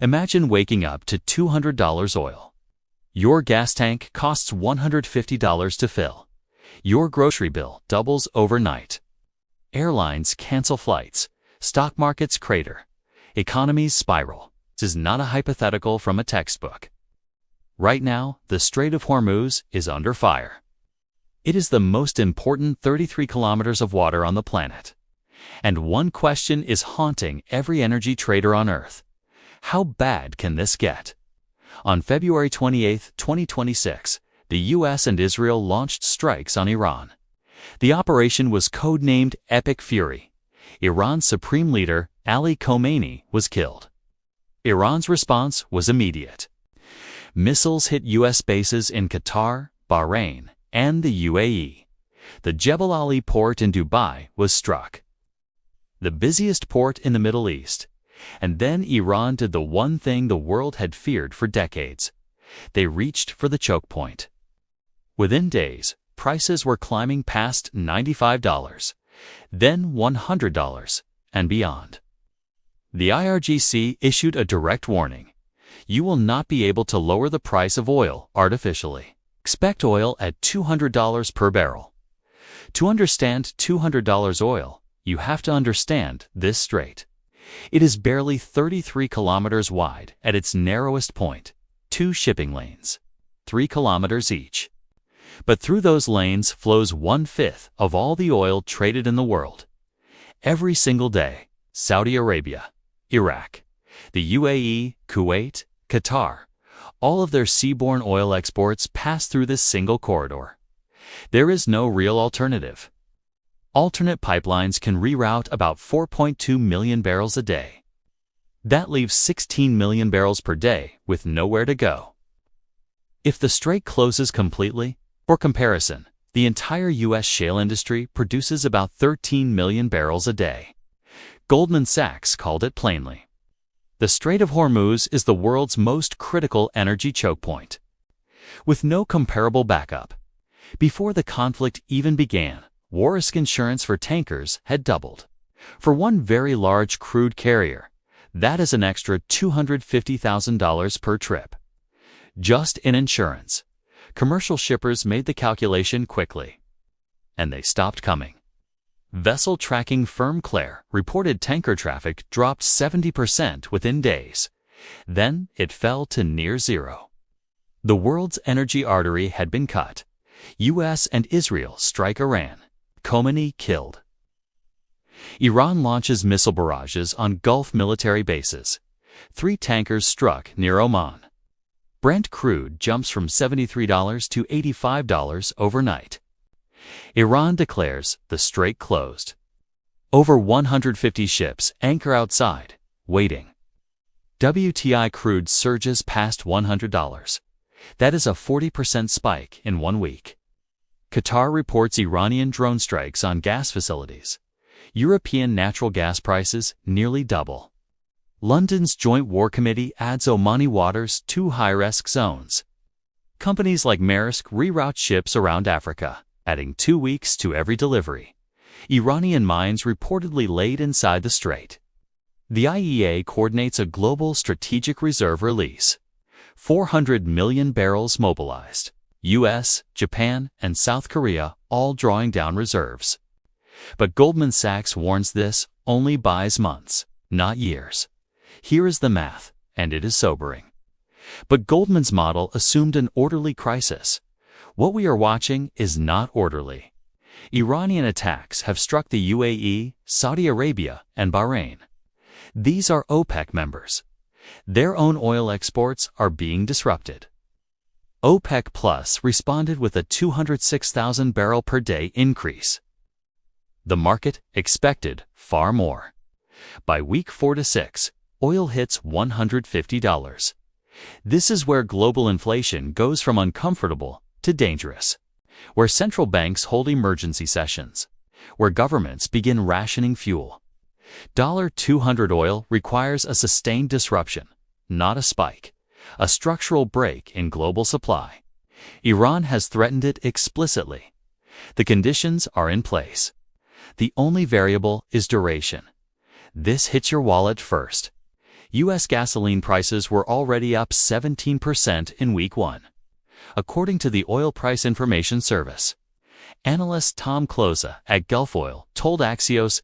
Imagine waking up to $200 oil. Your gas tank costs $150 to fill. Your grocery bill doubles overnight. Airlines cancel flights. Stock markets crater. Economies spiral. This is not a hypothetical from a textbook. Right now, the Strait of Hormuz is under fire. It is the most important 33 kilometers of water on the planet. And one question is haunting every energy trader on Earth. How bad can this get? On February 28, 2026, the U.S. and Israel launched strikes on Iran. The operation was codenamed Epic Fury. Iran's supreme leader, Ali Khamenei, was killed. Iran's response was immediate. Missiles hit U.S. bases in Qatar, Bahrain, and the UAE. The Jebel Ali port in Dubai was struck, the busiest port in the Middle East. And then Iran did the one thing the world had feared for decades. They reached for the choke point. Within days, prices were climbing past $95, then $100, and beyond. The IRGC issued a direct warning. You will not be able to lower the price of oil artificially. Expect oil at $200 per barrel. To understand $200 oil, you have to understand this strait. It is barely 33 kilometers wide at its narrowest point, 2 shipping lanes, 3 kilometers each. But through those lanes flows 1/5 of all the oil traded in the world. Every single day, Saudi Arabia, Iraq, the UAE, Kuwait, Qatar, all of their seaborne oil exports pass through this single corridor. There is no real alternative. Alternate pipelines can reroute about 4.2 million barrels a day. That leaves 16 million barrels per day with nowhere to go. If the strait closes completely, for comparison, the entire U.S. shale industry produces about 13 million barrels a day. Goldman Sachs called it plainly. The Strait of Hormuz is the world's most critical energy choke point, with no comparable backup. Before the conflict even began, war risk insurance for tankers had doubled. For one very large crude carrier, that is an extra $250,000 per trip. Just in insurance. Commercial shippers made the calculation quickly, and they stopped coming. Vessel tracking firm Kpler reported tanker traffic dropped 70% within days. Then it fell to near zero. The world's energy artery had been cut. U.S. and Israel strike Iran. Khamenei killed. Iran launches missile barrages on Gulf military bases. 3 tankers struck near Oman. Brent crude jumps from $73 to $85 overnight. Iran declares the strait closed. Over 150 ships anchor outside, waiting. WTI crude surges past $100. That is a 40% spike in 1 week. Qatar reports Iranian drone strikes on gas facilities. European natural gas prices nearly double. London's Joint War Committee adds Omani waters to high-risk zones. Companies like Maersk reroute ships around Africa, adding 2 weeks to every delivery. Iranian mines reportedly laid inside the strait. The IEA coordinates a global strategic reserve release. 400 million barrels mobilized. U.S., Japan, and South Korea all drawing down reserves. But Goldman Sachs warns this only buys months, not years. Here is the math, and it is sobering. But Goldman's model assumed an orderly crisis. What we are watching is not orderly. Iranian attacks have struck the UAE, Saudi Arabia, and Bahrain. These are OPEC members. Their own oil exports are being disrupted. OPEC Plus responded with a 206,000 barrel per day increase. The market expected far more. By week 4 to 6, oil hits $150. This is where global inflation goes from uncomfortable to dangerous, where central banks hold emergency sessions, where governments begin rationing fuel. $200 oil requires a sustained disruption, not a spike, a structural break in global supply. Iran has threatened it explicitly. The conditions are in place. The only variable is duration. This hits your wallet first. U.S. gasoline prices were already up 17% in week 1, according to the Oil Price Information Service. Analyst Tom Closa at Gulf Oil told Axios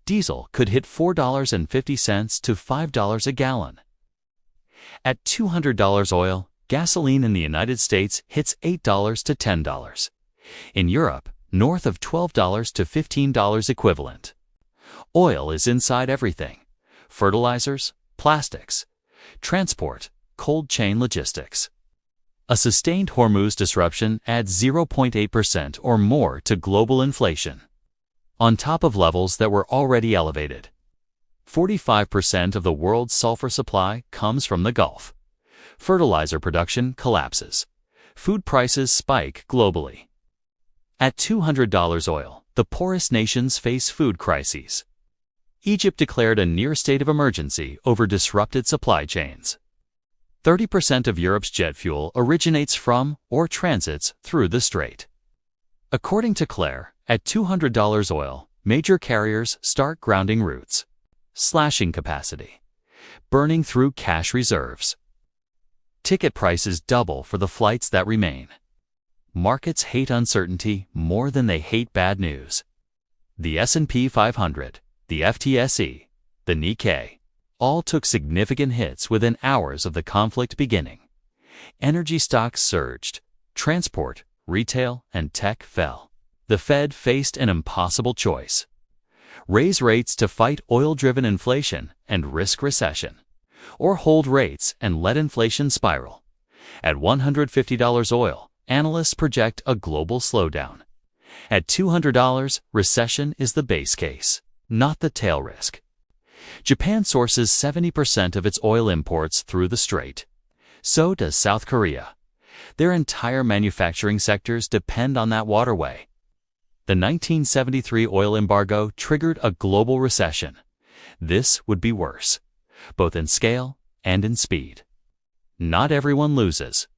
diesel could hit $4.50 to $5 a gallon. At $200 oil, gasoline in the United States hits $8 to $10. In Europe, north of $12 to $15 equivalent. Oil is inside everything: fertilizers, plastics, transport, cold chain logistics. A sustained Hormuz disruption adds 0.8% or more to global inflation, on top of levels that were already elevated. 45% of the world's sulfur supply comes from the Gulf. Fertilizer production collapses. Food prices spike globally. At $200 oil, the poorest nations face food crises. Egypt declared a near state of emergency over disrupted supply chains. 30% of Europe's jet fuel originates from or transits through the strait. According to Kpler, at $200 oil, major carriers start grounding routes, slashing capacity, burning through cash reserves. Ticket prices double for the flights that remain. Markets hate uncertainty more than they hate bad news. The S&P 500, the FTSE, the Nikkei, all took significant hits within hours of the conflict beginning. Energy stocks surged. Transport, retail, and tech fell. The Fed faced an impossible choice: raise rates to fight oil-driven inflation and risk recession, or hold rates and let inflation spiral. At $150 oil, analysts project a global slowdown. At $200, recession is the base case, not the tail risk. Japan sources 70% of its oil imports through the strait. So does South Korea. Their entire manufacturing sectors depend on that waterway. The 1973 oil embargo triggered a global recession. This would be worse, both in scale and in speed. Not everyone loses.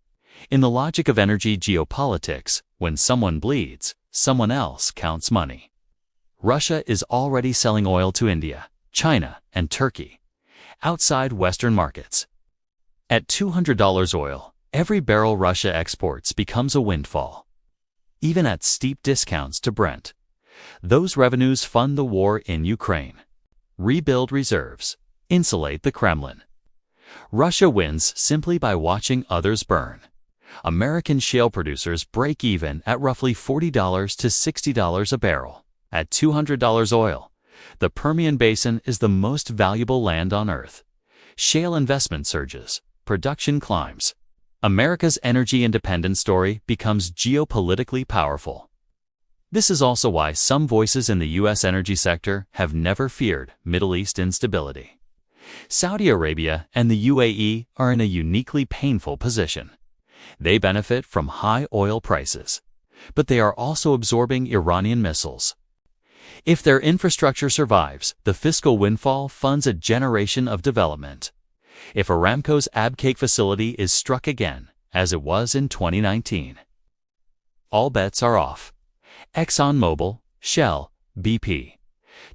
In the logic of energy geopolitics, when someone bleeds, someone else counts money. Russia is already selling oil to India, China, and Turkey, outside Western markets. At $200 oil, every barrel Russia exports becomes a windfall. Even at steep discounts to Brent, those revenues fund the war in Ukraine, rebuild reserves, insulate the Kremlin. Russia wins simply by watching others burn. American shale producers break even at roughly $40 to $60 a barrel. At $200 oil, the Permian Basin is the most valuable land on Earth. Shale investment surges, production climbs. America's energy independence story becomes geopolitically powerful. This is also why some voices in the U.S. energy sector have never feared Middle East instability. Saudi Arabia and the UAE are in a uniquely painful position. They benefit from high oil prices, but they are also absorbing Iranian missiles. If their infrastructure survives, the fiscal windfall funds a generation of development. If Aramco's Abqaiq facility is struck again, as it was in 2019, all bets are off. ExxonMobil, Shell, BP,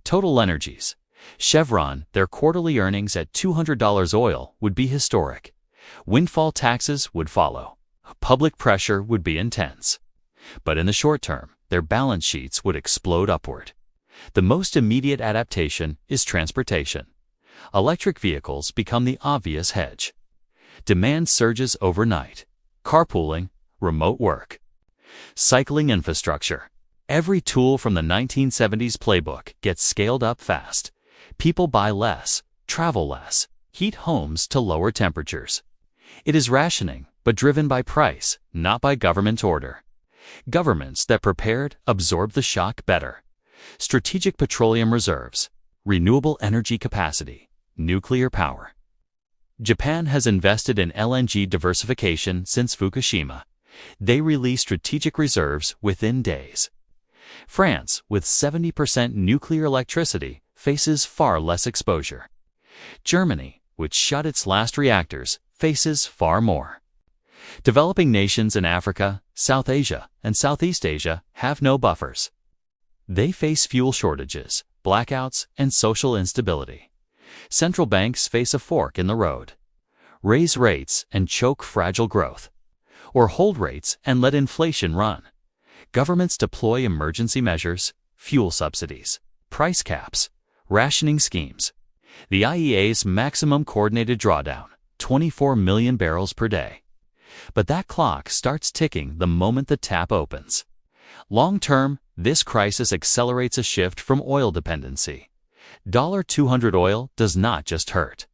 Total Energies, Chevron, their quarterly earnings at $200 oil would be historic. Windfall taxes would follow. Public pressure would be intense. But in the short term, their balance sheets would explode upward. The most immediate adaptation is transportation. Electric vehicles become the obvious hedge. Demand surges overnight. Carpooling, remote work, cycling infrastructure. Every tool from the 1970s playbook gets scaled up fast. People buy less, travel less, heat homes to lower temperatures. It is rationing, but driven by price, not by government order. Governments that prepared absorb the shock better. Strategic petroleum reserves, renewable energy capacity, nuclear power. Japan has invested in LNG diversification since Fukushima. They release strategic reserves within days. France, with 70% nuclear electricity, faces far less exposure. Germany, which shut its last reactors, faces far more. Developing nations in Africa, South Asia, and Southeast Asia have no buffers. They face fuel shortages, blackouts, and social instability. Central banks face a fork in the road. Raise rates and choke fragile growth. Or hold rates and let inflation run. Governments deploy emergency measures, fuel subsidies, price caps, rationing schemes. The IEA's maximum coordinated drawdown, 24 million barrels per day. But that clock starts ticking the moment the tap opens. Long-term, this crisis accelerates a shift from oil dependency. $200 oil does not just hurt.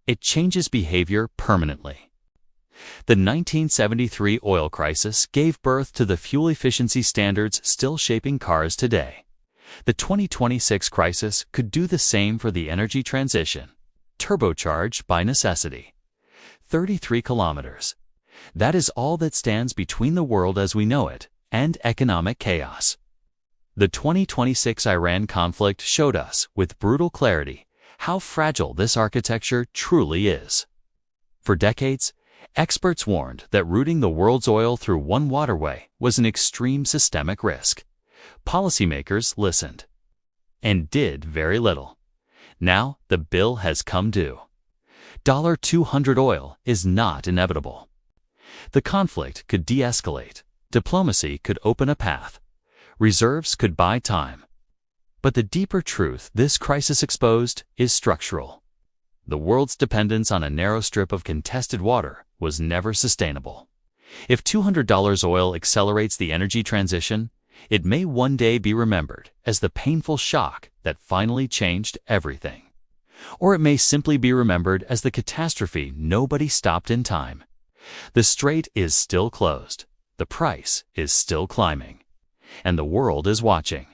It changes behavior permanently. The 1973 oil crisis gave birth to the fuel efficiency standards still shaping cars today. The 2026 crisis could do the same for the energy transition, turbocharged by necessity. 33 kilometers. That is all that stands between the world as we know it and economic chaos. The 2026 Iran conflict showed us with brutal clarity how fragile this architecture truly is. For decades, experts warned that routing the world's oil through one waterway was an extreme systemic risk. Policymakers listened and did very little. Now the bill has come due. $200 oil is not inevitable. The conflict could de-escalate. Diplomacy could open a path. Reserves could buy time. But the deeper truth this crisis exposed is structural. The world's dependence on a narrow strip of contested water was never sustainable. If $200 oil accelerates the energy transition, it may one day be remembered as the painful shock that finally changed everything. Or it may simply be remembered as the catastrophe nobody stopped in time. The strait is still closed, the price is still climbing, and the world is watching.